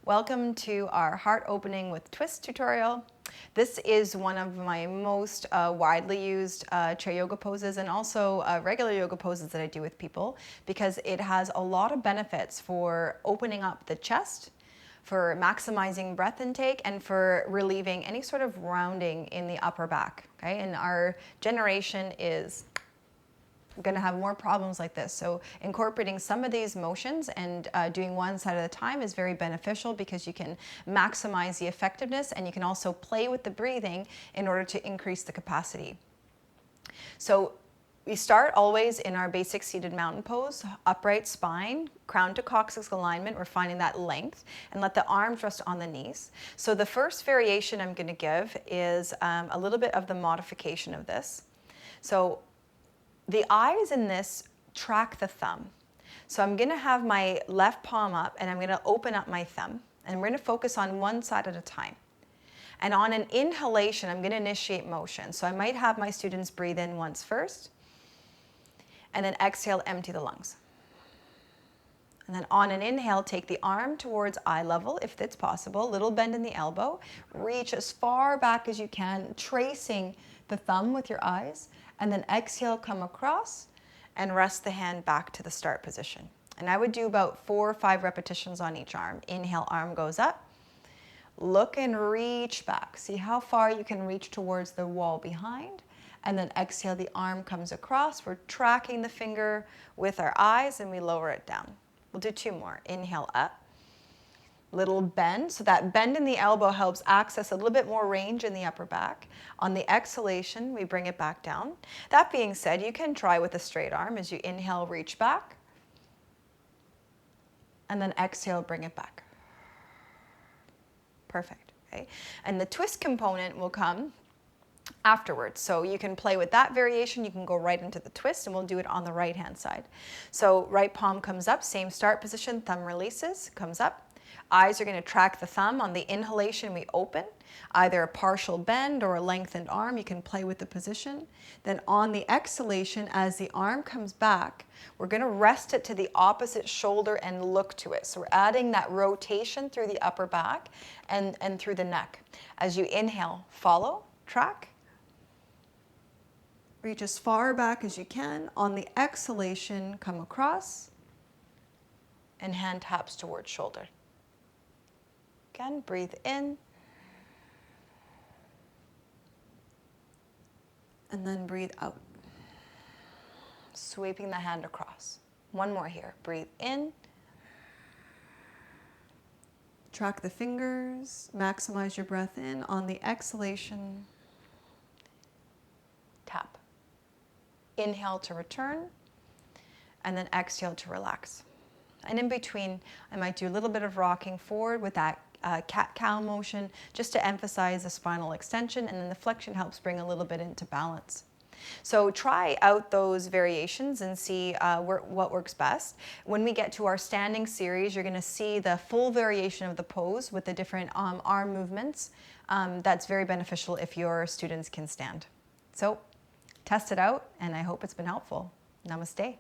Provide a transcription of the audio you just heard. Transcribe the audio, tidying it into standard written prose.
Welcome to our heart opening with twist tutorial. This is one of my most widely used chair yoga poses and also regular yoga poses that I do with people because it has a lot of benefits for opening up the chest, for maximizing breath intake, and for relieving any sort of rounding in the upper back. Okay, and our generation is going to have more problems like this. So incorporating some of these motions and doing one side at a time is very beneficial because you can maximize the effectiveness and you can also play with the breathing in order to increase the capacity. So we start always in our basic seated mountain pose, upright spine, crown to coccyx alignment. We're finding that length and let the arms rest on the knees. So the first variation I'm going to give is a little bit of the modification of this. So the eyes in this track the thumb. So I'm going to have my left palm up and I'm going to open up my thumb and we're going to focus on one side at a time. And on an inhalation, I'm going to initiate motion. So I might have my students breathe in once first and then exhale, empty the lungs. And then on an inhale, take the arm towards eye level if it's possible, little bend in the elbow, reach as far back as you can, tracing the thumb with your eyes. And then exhale, come across and rest the hand back to the start position. And I would do about 4 or 5 repetitions on each arm. Inhale, arm goes up. Look and reach back. See how far you can reach towards the wall behind. And then exhale, the arm comes across. We're tracking the finger with our eyes and we lower it down. We'll do 2 more. Inhale, up. Little bend, so that bend in the elbow helps access a little bit more range in the upper back. On the exhalation, we bring it back down. That being said, you can try with a straight arm as you inhale, reach back, and then exhale, bring it back. Perfect, okay? And the twist component will come afterwards. So you can play with that variation, you can go right into the twist, and we'll do it on the right-hand side. So right palm comes up, same start position, thumb releases, comes up. Eyes are going to track the thumb. On the inhalation, we open, either a partial bend or a lengthened arm. You can play with the position. Then on the exhalation, as the arm comes back, we're going to rest it to the opposite shoulder and look to it. So we're adding that rotation through the upper back and through the neck. As you inhale, follow, track. Reach as far back as you can. On the exhalation, come across and hand taps towards shoulder. Again, breathe in. And then breathe out. Sweeping the hand across. One more here. Breathe in. Track the fingers. Maximize your breath in. On the exhalation, tap. Inhale to return. And then exhale to relax. And in between, I might do a little bit of rocking forward with that cat-cow motion just to emphasize the spinal extension, and then the flexion helps bring a little bit into balance. So try out those variations and see what works best. When we get to our standing series, you're going to see the full variation of the pose with the different arm movements. That's very beneficial if your students can stand. So test it out, and I hope it's been helpful. Namaste.